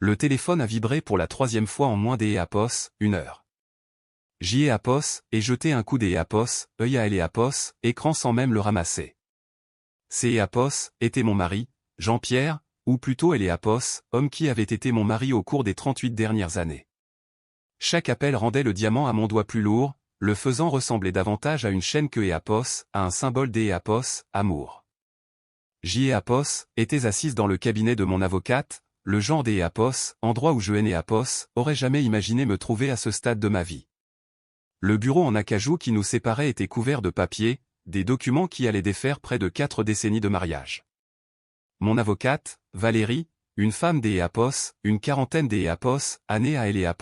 Le téléphone a vibré pour la 3e fois en moins des une heure. J'y ai et jeté un coup des œil à elle écran sans même le ramasser. Ces était mon mari, Jean-Pierre, ou plutôt elle homme qui avait été mon mari au cours des 38 dernières années. Chaque appel rendait le diamant à mon doigt plus lourd, le faisant ressembler davantage à une chaîne que à un symbole des amour. J'y était assise dans le cabinet de mon avocate, le genre des endroit où je aurais jamais imaginé me trouver à ce stade de ma vie. Le bureau en acajou qui nous séparait était couvert de papiers, des documents qui allaient défaire près de 4 décennies de mariage. Mon avocate, Valérie, une femme des une quarantaine des année à elle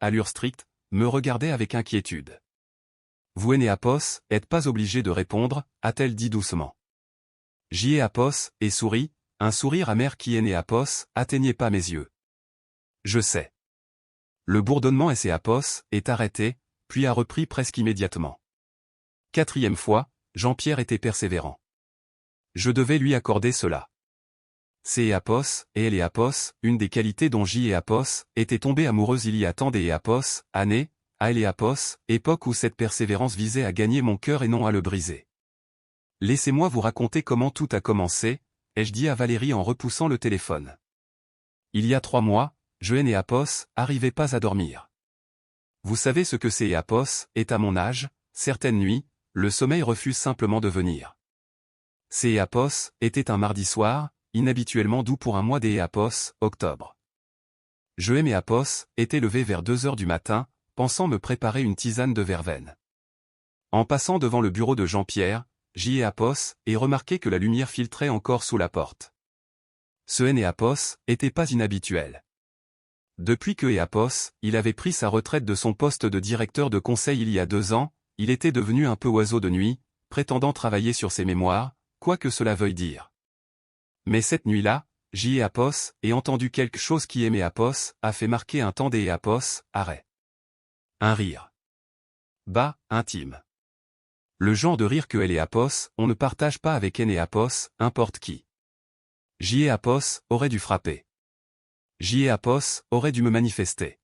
allure stricte, me regardait avec inquiétude. Vous êtes pas obligé de répondre, a-t-elle dit doucement. J'y ai et sourit, un sourire amer qui atteignait pas mes yeux. Je sais. Le bourdonnement est arrêté, puis a repris presque immédiatement. 4e fois, Jean-Pierre était persévérant. Je devais lui accorder cela. C'est et elle une des qualités dont J était tombée amoureuse il y a tant des années, à elle époque où cette persévérance visait à gagner mon cœur et non à le briser. Laissez-moi vous raconter comment tout a commencé, ai-je dit à Valérie en repoussant le téléphone. Il y a 3 mois, je arrivais pas à dormir. Vous savez ce que c'est est à mon âge, certaines nuits, le sommeil refuse simplement de venir. C'est était un mardi soir, inhabituellement doux pour un mois des octobre. Je et mes étaient levés vers 2 heures du matin, pensant me préparer une tisane de verveine. En passant devant le bureau de Jean-Pierre, j'y ai et remarqué que la lumière filtrait encore sous la porte. Ce était pas inhabituel. Depuis que il avait pris sa retraite de son poste de directeur de conseil il y a 2 ans, il était devenu un peu oiseau de nuit, prétendant travailler sur ses mémoires, quoi que cela veuille dire. Mais cette nuit-là, j'y ai entendu quelque chose qui a fait marquer un temps des arrêt. Un rire. Bas, intime. Le genre de rire que elle on ne partage pas avec importe qui. J'y aurait dû frapper. J'y aurait dû me manifester.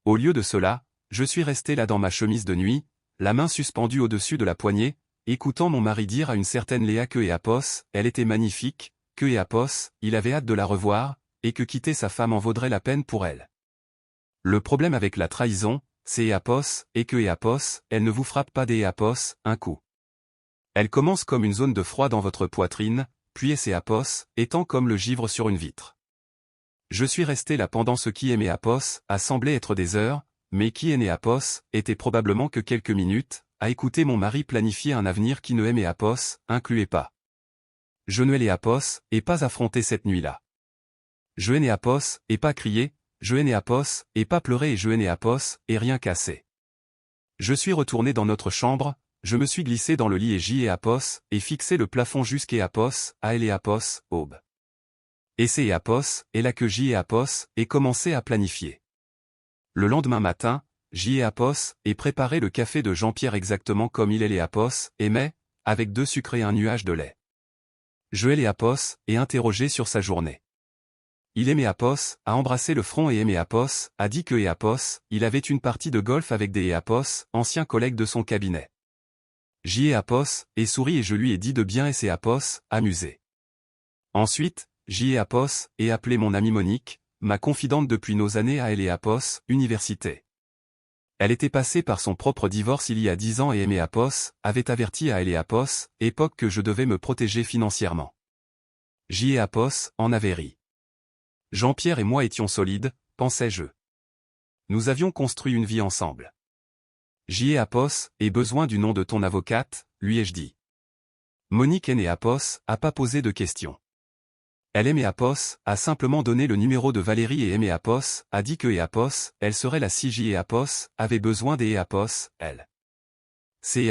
Au lieu de cela, je suis resté là dans ma chemise de nuit, la main suspendue au-dessus de la poignée, écoutant mon mari dire à une certaine Léa que elle était magnifique, que il avait hâte de la revoir, et que quitter sa femme en vaudrait la peine pour elle. Le problème avec la trahison, c'est et que elle ne vous frappe pas des un coup. Elle commence comme une zone de froid dans votre poitrine, puis étant comme le givre sur une vitre. Je suis resté là pendant ce qui a semblé être des heures, mais qui était probablement que quelques minutes, à écouter mon mari planifier un avenir qui ne incluait pas. Je ne et pas affronté cette nuit-là. Je et pas crié, je et pas pleuré et je et rien cassé. Je suis retourné dans notre chambre, je me suis glissé dans le lit et j'y et fixé le plafond jusqu'à à elle aube. Et c'est et là que j'y et commencé à planifier. Le lendemain matin, j'y et préparé le café de Jean-Pierre exactement comme il aimait, avec 2 sucres et un nuage de lait. Je et interrogé sur sa journée. Il a embrassé le front et a dit que il avait une partie de golf avec des anciens collègues de son cabinet. J'y et souri et je lui ai dit de bien et amusé. Ensuite, j'y et appelé mon amie Monique, ma confidente depuis nos années à elle université. Elle était passée par son propre divorce il y a 10 ans et avait averti à elle époque que je devais me protéger financièrement. J'y en avait ri. Jean-Pierre et moi étions solides, pensais-je. Nous avions construit une vie ensemble. J'y ai besoin du nom de ton avocate, lui ai-je dit. Monique a pas posé de questions. Elle a simplement donné le numéro de Valérie et a dit que elle serait la si J avait besoin des elle. C'est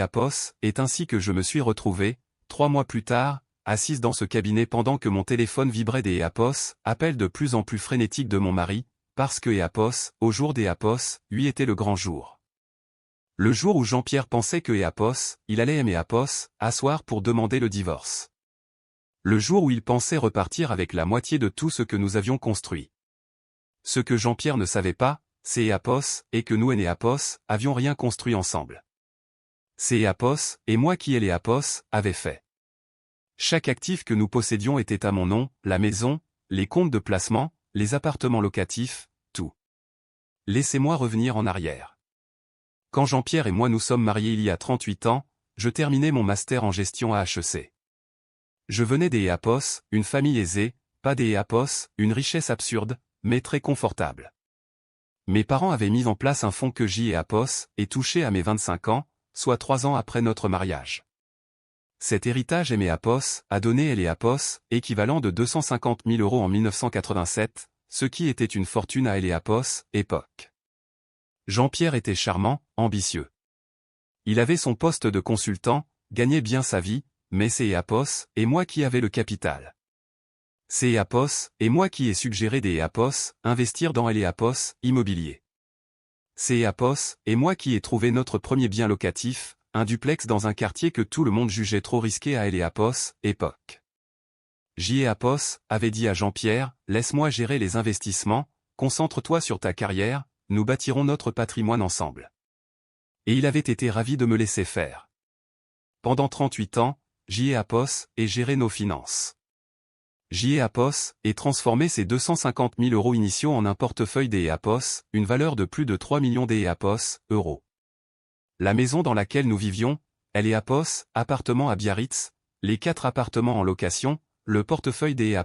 est ainsi que je me suis retrouvé, 3 mois plus tard, assise dans ce cabinet pendant que mon téléphone vibrait des appels de plus en plus frénétiques de mon mari, parce que au jour des lui était le grand jour. Le jour où Jean-Pierre pensait que il allait asseoir pour demander le divorce. Le jour où il pensait repartir avec la moitié de tout ce que nous avions construit. Ce que Jean-Pierre ne savait pas, c'est et que nous et avions rien construit ensemble. C'est et moi qui avait fait. Chaque actif que nous possédions était à mon nom, la maison, les comptes de placement, les appartements locatifs, tout. Laissez-moi revenir en arrière. Quand Jean-Pierre et moi nous sommes mariés il y a 38 ans, je terminais mon master en gestion à HEC. Je venais des une famille aisée, pas des une richesse absurde, mais très confortable. Mes parents avaient mis en place un fonds que et touché à mes 25 ans, soit 3 ans après notre mariage. Cet héritage a donné équivalent de 250 000 € en 1987, ce qui était une fortune à époque. Jean-Pierre était charmant, ambitieux. Il avait son poste de consultant, gagnait bien sa vie, mais c'est et moi qui avait le capital. C'est et moi qui ai suggéré des investir dans immobilier. C'est et moi qui ai trouvé notre premier bien locatif, un duplex dans un quartier que tout le monde jugeait trop risqué à époque. Avait dit à Jean-Pierre, laisse-moi gérer les investissements, concentre-toi sur ta carrière, nous bâtirons notre patrimoine ensemble. Et il avait été ravi de me laisser faire. Pendant 38 ans, et géré nos finances. Et transformé ses 250 000 € initiaux en un portefeuille des une valeur de plus de 3 millions euros. La maison dans laquelle nous vivions, elle est appartement à Biarritz, les 4 appartements en location, le portefeuille des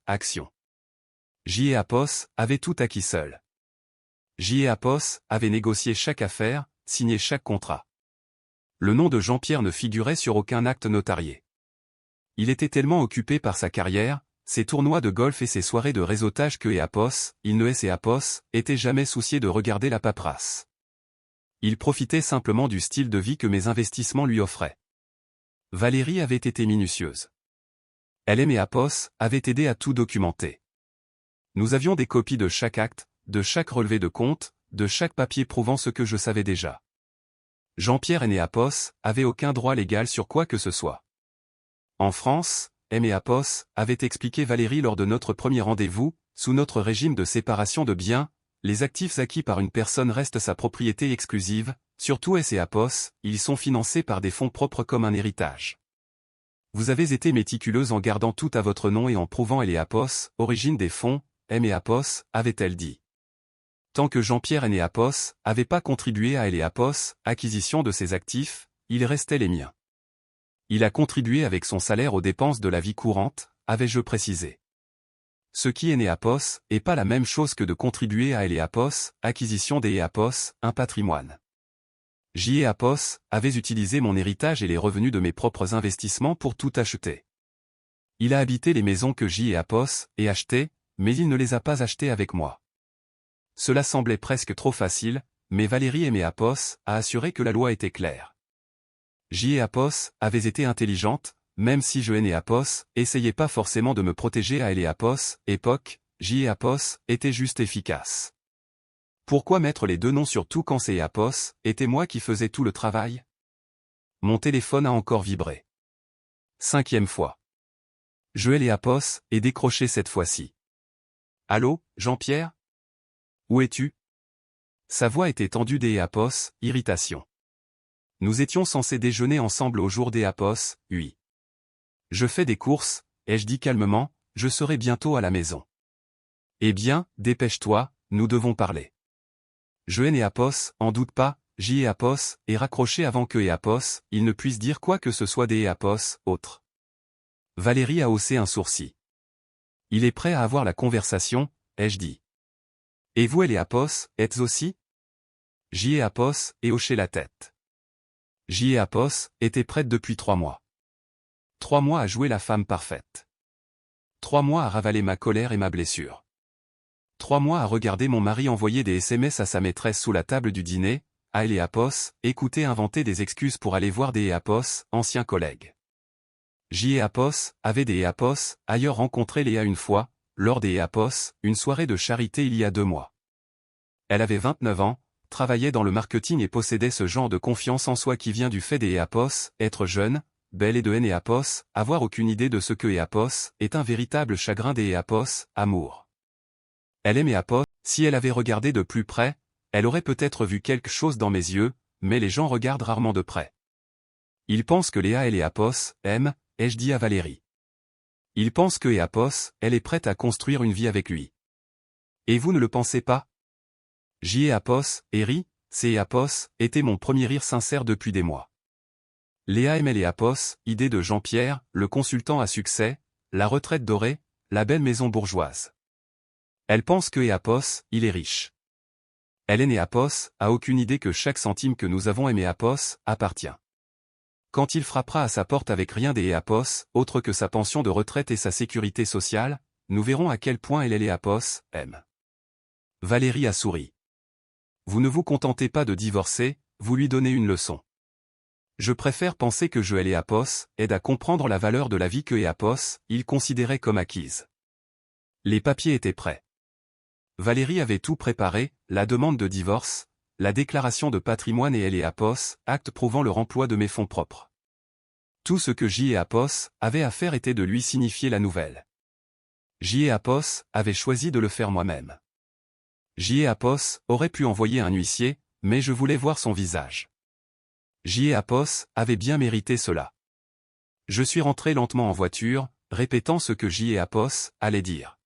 actions. Avait tout acquis seul. Avait négocié chaque affaire, signé chaque contrat. Le nom de Jean-Pierre ne figurait sur aucun acte notarié. Il était tellement occupé par sa carrière, ses tournois de golf et ses soirées de réseautage que il ne était jamais soucié de regarder la paperasse. Il profitait simplement du style de vie que mes investissements lui offraient. Valérie avait été minutieuse. Elle avait aidé à tout documenter. Nous avions des copies de chaque acte, de chaque relevé de compte, de chaque papier prouvant ce que je savais déjà. Jean-Pierre avait aucun droit légal sur quoi que ce soit. En France, avait expliqué Valérie lors de notre premier rendez-vous, sous notre régime de séparation de biens, les actifs acquis par une personne restent sa propriété exclusive, surtout ils sont financés par des fonds propres comme un héritage. Vous avez été méticuleuse en gardant tout à votre nom et en prouvant origine des fonds, avait-elle dit. Tant que Jean-Pierre avait pas contribué à acquisition de ses actifs, ils restaient les miens. Il a contribué avec son salaire aux dépenses de la vie courante, avais-je précisé. Ce qui est pas la même chose que de contribuer à acquisition des un patrimoine. Avait utilisé mon héritage et les revenus de mes propres investissements pour tout acheter. Il a habité les maisons que et acheté, mais il ne les a pas achetées avec moi. Cela semblait presque trop facile, mais Valérie a assuré que la loi était claire. Avait été intelligente, même si je essayais pas forcément de me protéger à époque, était juste efficace. Pourquoi mettre les deux noms sur tout quand c'est était moi qui faisais tout le travail? Mon téléphone a encore vibré. 5e fois. Je et décroché cette fois-ci. Allô, Jean-Pierre? Où es-tu? Sa voix était tendue des irritation. Nous étions censés déjeuner ensemble au jour des oui. Je fais des courses, ai-je dit calmement, je serai bientôt à la maison. Eh bien, dépêche-toi, nous devons parler. Je en doute pas, et raccroché avant que il ne puisse dire quoi que ce soit des autres. Valérie a haussé un sourcil. Il est prêt à avoir la conversation, ai-je dit. Et vous êtes aussi? Et hoché la tête. Était prête depuis 3 mois. 3 mois à jouer la femme parfaite. 3 mois à ravaler ma colère et ma blessure. 3 mois à regarder mon mari envoyer des SMS à sa maîtresse sous la table du dîner, à écouter inventer des excuses pour aller voir des anciens collègues. Avait des ailleurs rencontré Léa une fois, lors des une soirée de charité il y a 2 mois. Elle avait 29 ans, travaillait dans le marketing et possédait ce genre de confiance en soi qui vient du fait des être jeune, belle et de avoir aucune idée de ce que est un véritable chagrin des amour. Elle aimait Si elle avait regardé de plus près, elle aurait peut-être vu quelque chose dans mes yeux, mais les gens regardent rarement de près. Ils pensent que Léa et Léapos aiment, ai-je dit à Valérie. Ils pensent que Léapos, elle est prête à construire une vie avec lui. Et vous ne le pensez pas? Apos, et rit, c'est Apos, était mon premier rire sincère depuis des mois. Léa aimait Léapos, idée de Jean-Pierre, le consultant à succès, la retraite dorée, la belle maison bourgeoise. Elle pense que Apos, il est riche. Elle est née Apos, a aucune idée que chaque centime que nous avons aimé Apos, appartient. Quand il frappera à sa porte avec rien des Apos, autre que sa pension de retraite et sa sécurité sociale, nous verrons à quel point elle et Apos aime. Valérie a souri. Vous ne vous contentez pas de divorcer, vous lui donnez une leçon. Je préfère penser que je et Apos aide à comprendre la valeur de la vie que Apos, il considérait comme acquise. Les papiers étaient prêts. Valérie avait tout préparé, la demande de divorce, la déclaration de patrimoine et Apos, acte prouvant le remploi de mes fonds propres. Tout ce que Apos avait à faire était de lui signifier la nouvelle. Apos avait choisi de le faire moi-même. Apos aurait pu envoyer un huissier, mais je voulais voir son visage. Apos avait bien mérité cela. Je suis rentré lentement en voiture, répétant ce que Apos allait dire.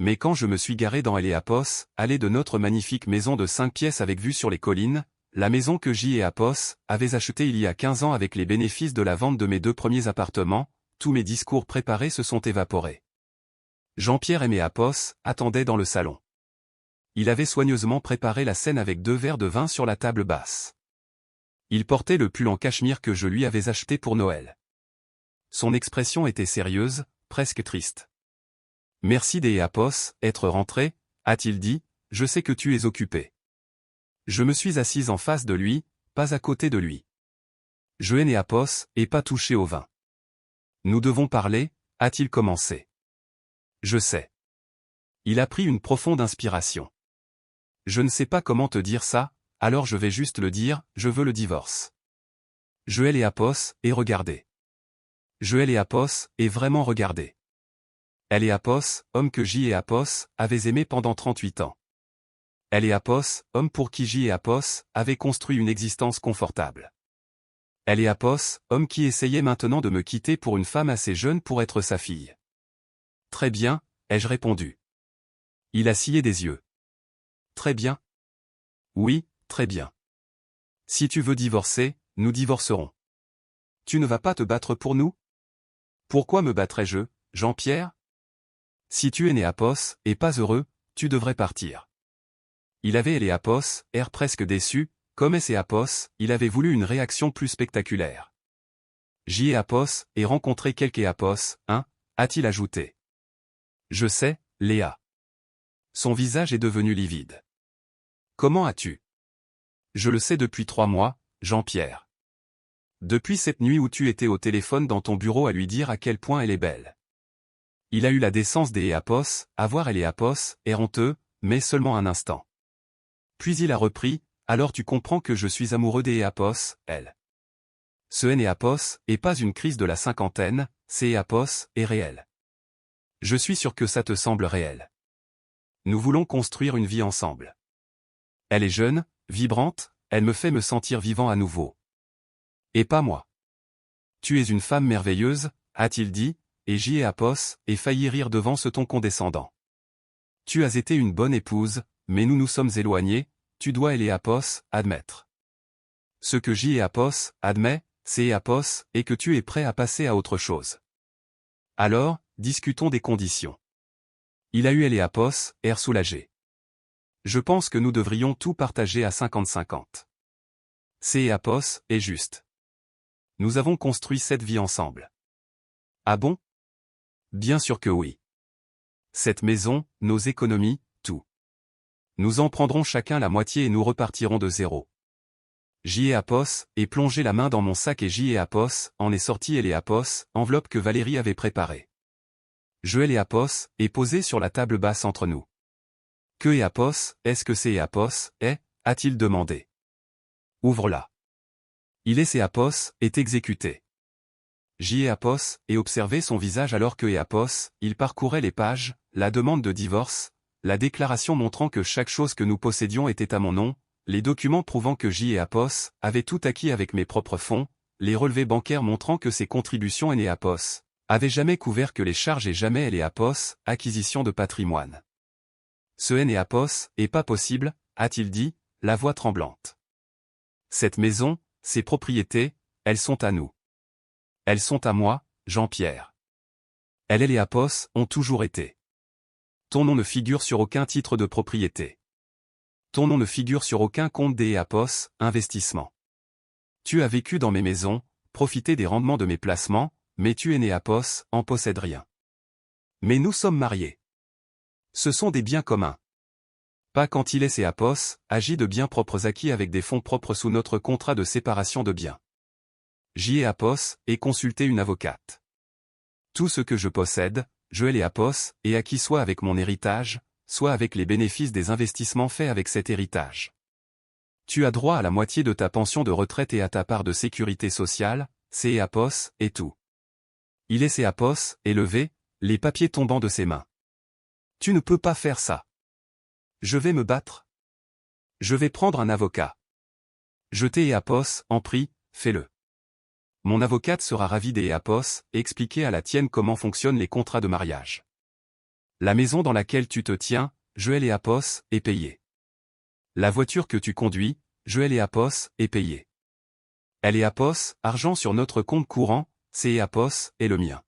Mais quand je me suis garé dans Apos, allée de notre magnifique maison de 5 pièces avec vue sur les collines, la maison que Apos avait achetée il y a 15 ans avec les bénéfices de la vente de mes 2 premiers appartements, tous mes discours préparés se sont évaporés. Jean-Pierre et Apos attendaient dans le salon. Il avait soigneusement préparé la scène avec 2 verres de vin sur la table basse. Il portait le pull en cachemire que je lui avais acheté pour Noël. Son expression était sérieuse, presque triste. « Merci Apos, être rentré, a-t-il dit, je sais que tu es occupé. » Je me suis assise en face de lui, pas à côté de lui. Je hais Apos, et pas touché au vin. Nous devons parler, a-t-il commencé. Je sais. Il a pris une profonde inspiration. Je ne sais pas comment te dire ça, alors je vais juste le dire, je veux le divorce. Je hais Apos, et regardez. Je hais Apos, et vraiment regardez. Elle est Apos, homme que Apos avait aimé pendant 38 ans. Elle est Apos, homme pour qui Apos avait construit une existence confortable. Elle est Apos, homme qui essayait maintenant de me quitter pour une femme assez jeune pour être sa fille. Très bien, ai-je répondu. Il a scié des yeux. Très bien. Oui, très bien. Si tu veux divorcer, nous divorcerons. Tu ne vas pas te battre pour nous? Pourquoi me battrais-je, Jean-Pierre? Si tu es Apos, et pas heureux, tu devrais partir. Il avait Apos, air presque déçu, comme Apos, il avait voulu une réaction plus spectaculaire. Apos, et rencontré quelque Apos, hein, a-t-il ajouté. Je sais, Léa. Son visage est devenu livide. Comment as-tu? Je le sais depuis 3 mois, Jean-Pierre. Depuis cette nuit où tu étais au téléphone dans ton bureau à lui dire à quel point elle est belle. Il a eu la décence Apos, à voir Apos, est honteux, mais seulement un instant. Puis il a repris, alors tu comprends que je suis amoureux Apos, elle. Ce Apos est pas une crise de la cinquantaine, c'est Apos, est réel. Je suis sûr que ça te semble réel. Nous voulons construire une vie ensemble. Elle est jeune, vibrante, elle me fait me sentir vivant à nouveau. Et pas moi. Tu es une femme merveilleuse, a-t-il dit, et Apos, et failli rire devant ce ton condescendant. Tu as été une bonne épouse, mais nous nous sommes éloignés, tu dois Apos admettre. Ce que Apos admet, c'est Apos, et que tu es prêt à passer à autre chose. Alors, discutons des conditions. Il a eu Apos, air soulagé. Je pense que nous devrions tout partager à 50-50. Apos est juste. Nous avons construit cette vie ensemble. Ah bon? Bien sûr que oui. Cette maison, nos économies, tout. Nous en prendrons chacun la moitié et nous repartirons de zéro. Apos est plongé la main dans mon sac et Apos en est sorti Apos, enveloppe que Valérie avait préparée. Apos est posé sur la table basse entre nous. Que Apos, est-ce que c'est Apos, a-t-il demandé. Ouvre-la. Il Apos est exécuté. Apos et observé son visage alors que Apos, il parcourait les pages, la demande de divorce, la déclaration montrant que chaque chose que nous possédions était à mon nom, les documents prouvant que J et Apos avaient tout acquis avec mes propres fonds, les relevés bancaires montrant que ces contributions N et Apos avaient jamais couvert que les charges et jamais L et Apos, acquisition de patrimoine. Ce N et Apos est pas possible, a-t-il dit, la voix tremblante. Cette maison, ces propriétés, elles sont à nous. Elles sont à moi, Jean-Pierre. L et Apos ont toujours été. Ton nom ne figure sur aucun titre de propriété. Ton nom ne figure sur aucun compte des Apos, investissement. Tu as vécu dans mes maisons, profité des rendements de mes placements, mais tu es né Apos, en possède rien. Mais nous sommes mariés. Ce sont des biens communs. Pas quand il est et Apos, agit de biens propres acquis avec des fonds propres sous notre contrat de séparation de biens. J'y ai Apos, et consulté une avocate. Tout ce que je possède, je et Apos, et acquis soit avec mon héritage, soit avec les bénéfices des investissements faits avec cet héritage. Tu as droit à la moitié de ta pension de retraite et à ta part de sécurité sociale, c'est Apos, et tout. Il est Apos, est levé, les papiers tombant de ses mains. Tu ne peux pas faire ça. Je vais me battre. Je vais prendre un avocat. Je t'ai Apos, en prie, fais-le. Mon avocate sera ravie des Apos, et expliquer à la tienne comment fonctionnent les contrats de mariage. La maison dans laquelle tu te tiens, je et Apos, est payée. La voiture que tu conduis, je et Apos, est payée. Elle est Apos, argent sur notre compte courant, c'est Apos, et le mien.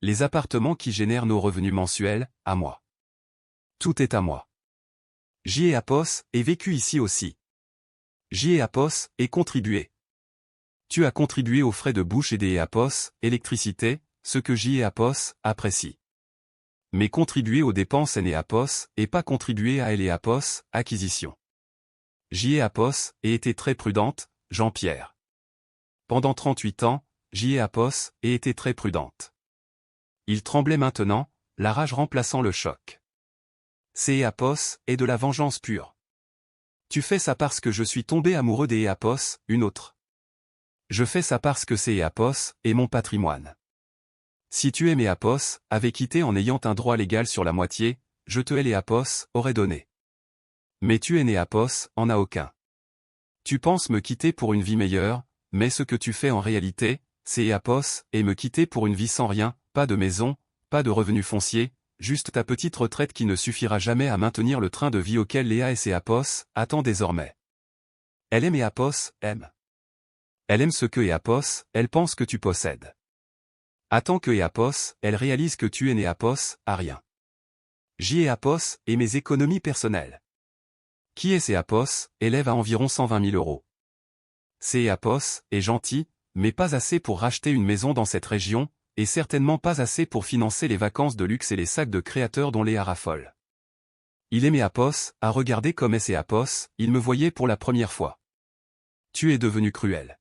Les appartements qui génèrent nos revenus mensuels, à moi. Tout est à moi. J'y ai Apos, et vécu ici aussi. J'y ai Apos, et contribué. Tu as contribué aux frais de bouche et des Apos, électricité, ce que J'y ai Apos, apprécie. Mais contribuer aux dépenses N et Apos, et pas contribuer à L et Apos, acquisition. J'y ai Apos, et été très prudente, Jean-Pierre. Pendant 38 ans, J'y ai Apos, et été très prudente. Il tremblait maintenant, la rage remplaçant le choc. C'est Apos, et de la vengeance pure. Tu fais ça parce que je suis tombé amoureux des Apos, une autre. Je fais ça parce que c'est Apos, et mon patrimoine. Si tu aimais Apos, avait quitté en ayant un droit légal sur la moitié, je te hais les Apos, aurais donné. Mais tu es né Apos, en as aucun. Tu penses me quitter pour une vie meilleure, mais ce que tu fais en réalité, c'est Apos, et me quitter pour une vie sans rien, pas de maison, pas de revenus fonciers, juste ta petite retraite qui ne suffira jamais à maintenir le train de vie auquel Léa et ses Apos attendent désormais. Elle aime et Apos, aime. Elle aime ce que et Apos, elle pense que tu possèdes. Attends que Apos, elle réalise que tu es né Apos, à rien. J'y ai Apos, et mes économies personnelles. Qui est ces Apos, élève à environ 120 000 euros. C'est Apos, est gentil, mais pas assez pour racheter une maison dans cette région, et certainement pas assez pour financer les vacances de luxe et les sacs de créateurs dont Léa raffole. Il aimait Apos, à regarder comme est ces Apos, il me voyait pour la première fois. Tu es devenu cruel.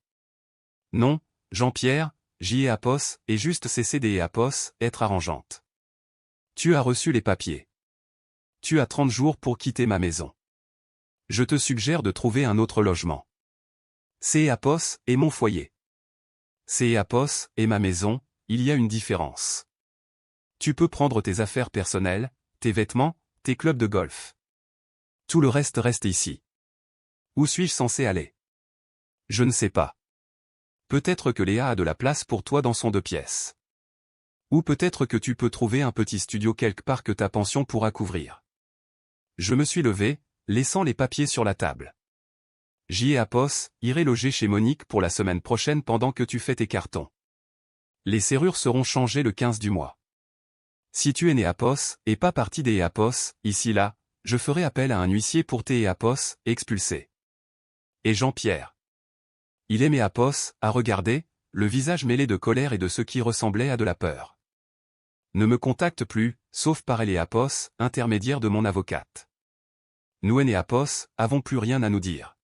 Non, Jean-Pierre, J'y ai Apos, et juste cesser des Apos, être arrangeante. Tu as reçu les papiers. Tu as 30 jours pour quitter ma maison. Je te suggère de trouver un autre logement. C'est Apos, et mon foyer. C'est Apos, et ma maison, il y a une différence. Tu peux prendre tes affaires personnelles, tes vêtements, tes clubs de golf. Tout le reste reste ici. Où suis-je censé aller? Je ne sais pas. Peut-être que Léa a de la place pour toi dans son 2 pièces. Ou peut-être que tu peux trouver un petit studio quelque part que ta pension pourra couvrir. Je me suis levé, laissant les papiers sur la table. J'y ai Apos, irai loger chez Monique pour la semaine prochaine pendant que tu fais tes cartons. Les serrures seront changées le 15 du mois. Si tu es né Apos, et pas partie des Apos, ici là, je ferai appel à un huissier pour tes Apos, expulsés. Et Jean-Pierre. Il aimait Apos, à regarder, le visage mêlé de colère et de ce qui ressemblait à de la peur. Ne me contacte plus, sauf par elle et Apos, intermédiaire de mon avocate. Nous et Apos, avons plus rien à nous dire.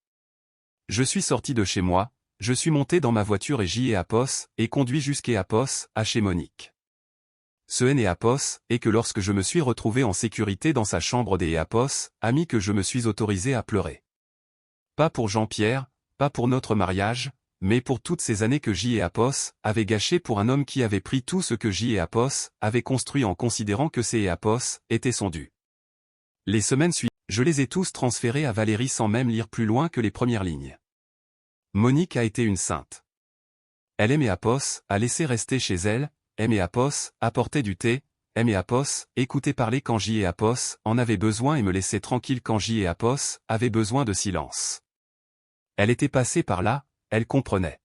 Je suis sorti de chez moi, je suis monté dans ma voiture et j'y ai Apos, et conduit jusqu'à Apos, à chez Monique. Ce et Apos, est que lorsque je me suis retrouvé en sécurité dans sa chambre des Apos, ami que je me suis autorisé à pleurer. Pas pour Jean-Pierre, pas pour notre mariage, mais pour toutes ces années que J'y ai Apos avait gâchées pour un homme qui avait pris tout ce que J'y ai Apos avait construit en considérant que ces Apos étaient son dû. Les semaines suivantes, je les ai tous transférés à Valérie sans même lire plus loin que les premières lignes. Monique a été une sainte. Elle aimait Apos, a laissé rester chez elle, aimait Apos, apporter du thé, aimait Apos, écouter parler quand J et Apos en avaient besoin et me laisser tranquille quand J et Apos avaient besoin de silence. Elle était passée par là, elle comprenait.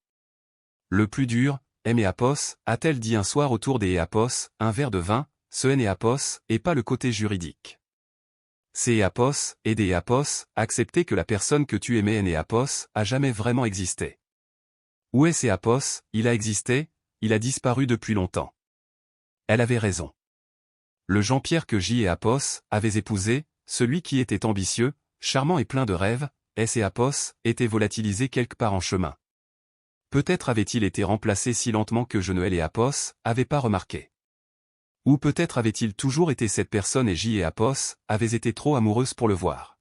Le plus dur, aimait Apos, a-t-elle dit un soir autour des Apos, un verre de vin, ce N et Apos, et pas le côté juridique. C'est Apos, aider Apos, accepter que la personne que tu aimais N et Apos a jamais vraiment existé. Où est Apos, il a existé, il a disparu depuis longtemps. Elle avait raison. Le Jean-Pierre que J et Apos avaient épousé, celui qui était ambitieux, charmant et plein de rêves, S et Apos, était volatilisé quelque part en chemin. Peut-être avait-il été remplacé si lentement que je ne et Apos avaient pas remarqué. Ou peut-être avait-il toujours été cette personne et J et Apos avaient été trop amoureuses pour le voir.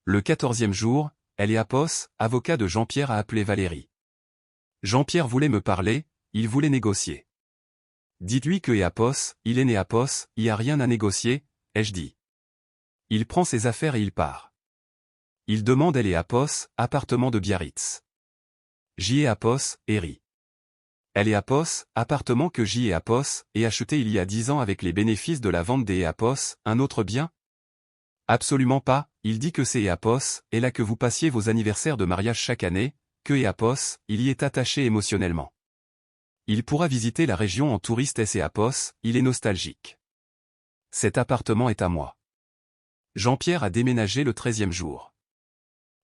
Le 14e jour, elle et Apos, avocat de Jean-Pierre, a appelé Valérie. Jean-Pierre voulait me parler, il voulait négocier. Dites-lui que Apos, il est né Apos, il n'y a rien à négocier, ai-je dit. Il prend ses affaires et il part. Il demande elle et Apos, appartement de Biarritz. J et Apos, et rit. Elle et Apos, appartement que J et Apos ait acheté il y a 10 ans avec les bénéfices de la vente des Apos, un autre bien? Absolument pas, il dit que c'est Apos, et là que vous passiez vos anniversaires de mariage chaque année, que Apos, il y est attaché émotionnellement. Il pourra visiter la région en touriste et Apos, il est nostalgique. Cet appartement est à moi. Jean-Pierre a déménagé le 13e jour.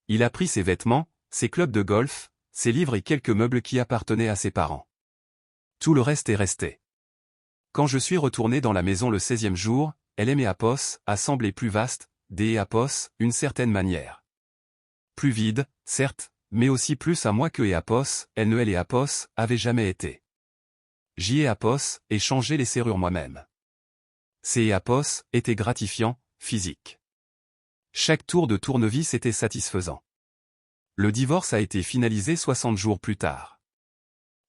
Il a pris ses vêtements, ses clubs de golf, ses livres et quelques meubles qui appartenaient à ses parents. Tout le reste est resté. Quand je suis retourné dans la maison le 16e jour, elle aimait Apos, a semblé plus vaste, des Apos, une certaine manière. Plus vide, certes, mais aussi plus à moi que Apos, elle ne elle et Apos, avait jamais été. J'y ai Apos, et changé les serrures moi-même. C'est Apos, était gratifiant, physique. Chaque tour de tournevis était satisfaisant. Le divorce a été finalisé 60 jours plus tard.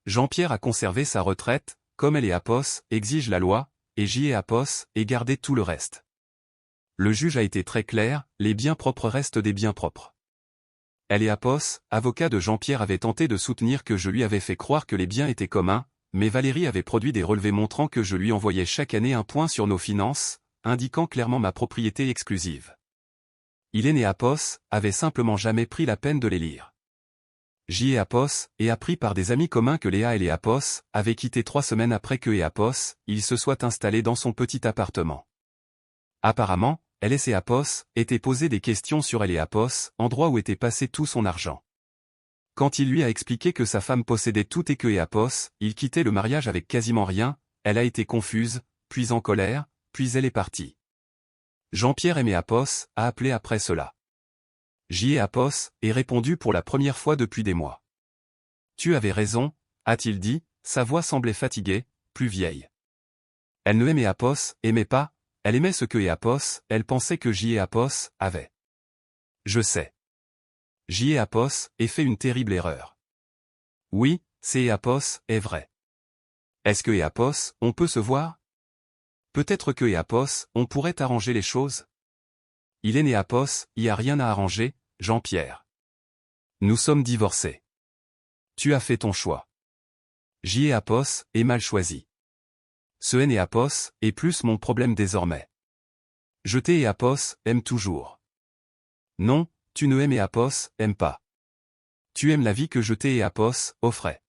Jean-Pierre a conservé sa retraite, comme elle et Apos exige la loi, et J et Apos et gardé tout le reste. Le juge a été très clair, les biens propres restent des biens propres. Elle et Apos, avocat de Jean-Pierre, avait tenté de soutenir que je lui avais fait croire que les biens étaient communs, mais Valérie avait produit des relevés montrant que je lui envoyais chaque année un point sur nos finances, indiquant clairement ma propriété exclusive. Il et Apos avait simplement jamais pris la peine de les lire. J et Apos, et appris par des amis communs que Léa et les Apos avaient quitté 3 semaines après que Apos, il se soit installé dans son petit appartement. Apparemment, elle et Apos étaient posé des questions sur elle et Apos, endroit où était passé tout son argent. Quand il lui a expliqué que sa femme possédait tout et que Apos, il quittait le mariage avec quasiment rien, elle a été confuse, puis en colère, puis elle est partie. Jean-Pierre aimait Apos, a appelé après cela. J et Apos, et répondu pour la première fois depuis des mois. Tu avais raison, a-t-il dit, sa voix semblait fatiguée, plus vieille. Elle ne aimait Apos, aimait pas, elle aimait ce que Apos, elle pensait que J et Apos avaient. Je sais. J et Apos, et fait une terrible erreur. Oui, c'est Apos, est vrai. Est-ce que Apos, on peut se voir? Peut-être que Apos, on pourrait arranger les choses? Il est né Apos, y a rien à arranger, Jean-Pierre. Nous sommes divorcés. Tu as fait ton choix. J et Apos, est mal choisi. Ce N et Apos, est plus mon problème désormais. Je t'ai et Apos, aime toujours. Non, tu ne aimes et Apos, aime pas. Tu aimes la vie que je t'ai et Apos, offrait.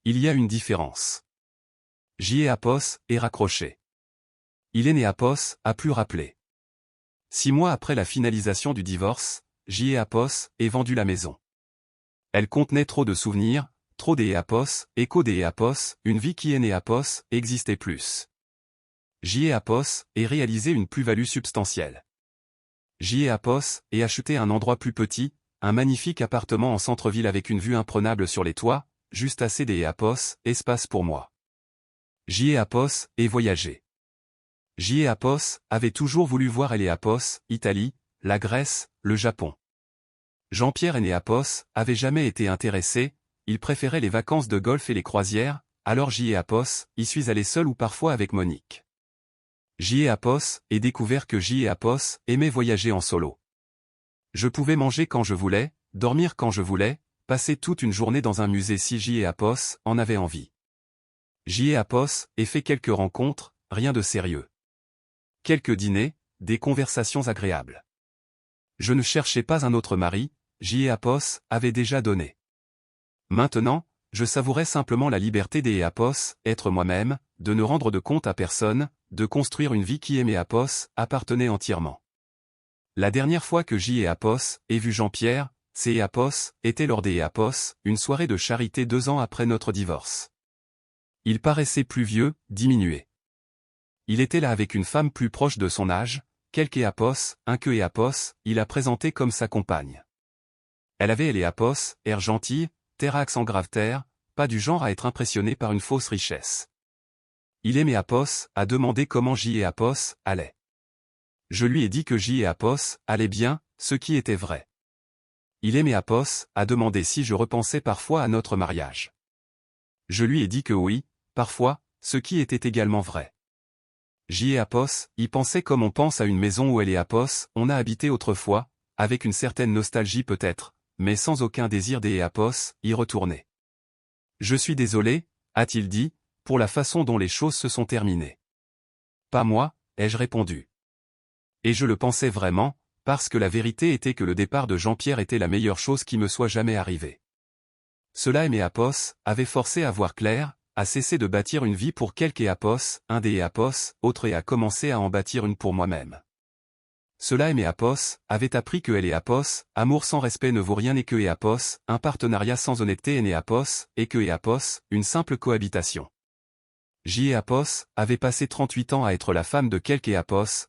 Il y a une différence. J et Apos, est raccroché. Il est né Apos, a plus rappelé. 6 mois après la finalisation du divorce, J et Apos, est vendu la maison. Elle contenait trop de souvenirs, trop des Apos, écho des Apos, une vie qui est née Apos, existait plus. J et Apos, est réalisé une plus-value substantielle. J et Apos, est acheté un endroit plus petit, un magnifique appartement en centre-ville avec une vue imprenable sur les toits, juste assez des Apos, espace pour moi. J et Apos, est voyagé. J et Apos, avait toujours voulu voir elle et Apos, Italie, la Grèce, le Japon. Jean-Pierre et Apos, avaient jamais été intéressés, il préférait les vacances de golf et les croisières, alors J et Apos, y suis allé seul ou parfois avec Monique. J'y ai Apos, et découvert que j'y ai Apos aimait voyager en solo. Je pouvais manger quand je voulais, dormir quand je voulais, passer toute une journée dans un musée si j'y ai Apos en avait envie. J'y ai Apos et fait quelques rencontres, rien de sérieux. Quelques dîners, des conversations agréables. Je ne cherchais pas un autre mari, j'y ai Apos avait déjà donné. Maintenant, je savourais simplement la liberté des Apos, être moi-même, de ne rendre de compte à personne, de construire une vie qui aimait Apos appartenait entièrement. La dernière fois que j'y ai Apos ai vu Jean-Pierre, c'est Apos, était lors des Apos, une soirée de charité 2 ans après notre divorce. Il paraissait plus vieux, diminué. Il était là avec une femme plus proche de son âge, quelque Apos, un que Apos, il a présenté comme sa compagne. Elle avait Apos, air gentil, terre accent grave terre, pas du genre à être impressionné par une fausse richesse. Il aimait Apos, a demandé comment j'y ai Apos allait. Je lui ai dit que j'y ai Apos allait bien, ce qui était vrai. Il aimait Apos, a demandé si je repensais parfois à notre mariage. Je lui ai dit que oui, parfois, ce qui était également vrai. J'y ai Apos, y pensait comme on pense à une maison où elle est Apos, on a habité autrefois, avec une certaine nostalgie peut-être, mais sans aucun désir des Apos, y retourner. Je suis désolé, a-t-il dit, pour la façon dont les choses se sont terminées. Pas moi, ai-je répondu. Et je le pensais vraiment, parce que la vérité était que le départ de Jean-Pierre était la meilleure chose qui me soit jamais arrivée. Cela et Apos avait forcé à voir clair, à cesser de bâtir une vie pour quelque Apos, un des Apos, autre et à commencer à en bâtir une pour moi-même. Cela et Apos avait appris que Apos, amour sans respect ne vaut rien et que Apos, un partenariat sans honnêteté et Apos, et que Apos, une simple cohabitation. J'y Apos avait passé 38 ans à être la femme de quelque Apos,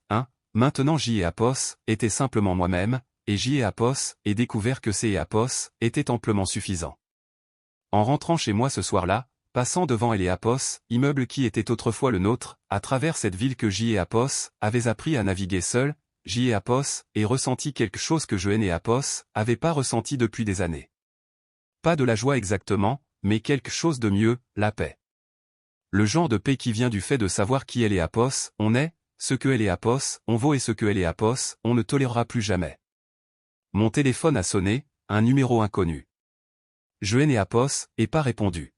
maintenant j'y Apos était simplement moi-même, et j'y Apos et découvert que ces Apos étaient amplement suffisants. En rentrant chez moi ce soir-là, passant devant Apos, immeuble qui était autrefois le nôtre, à travers cette ville que j'y Apos avait appris à naviguer seul, j'y Apos et ressenti quelque chose que je Apos avait pas ressenti depuis des années. Pas de la joie exactement, mais quelque chose de mieux, la paix. Le genre de paix qui vient du fait de savoir qui Apos on est, ce que Apos on vaut et ce que Apos on ne tolérera plus jamais. Mon téléphone a sonné, un numéro inconnu. Je Apos et pas répondu.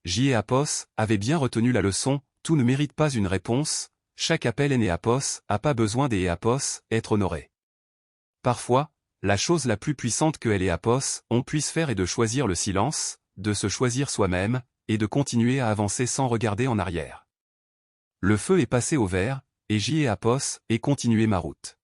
J'y Apos avait bien retenu la leçon, tout ne mérite pas une réponse, chaque appel Apos a pas besoin des Apos être honoré. Parfois, la chose la plus puissante que Apos on puisse faire est de choisir le silence, de se choisir soi-même, et de continuer à avancer sans regarder en arrière. Le feu est passé au vert, et j'y Apos et continué ma route.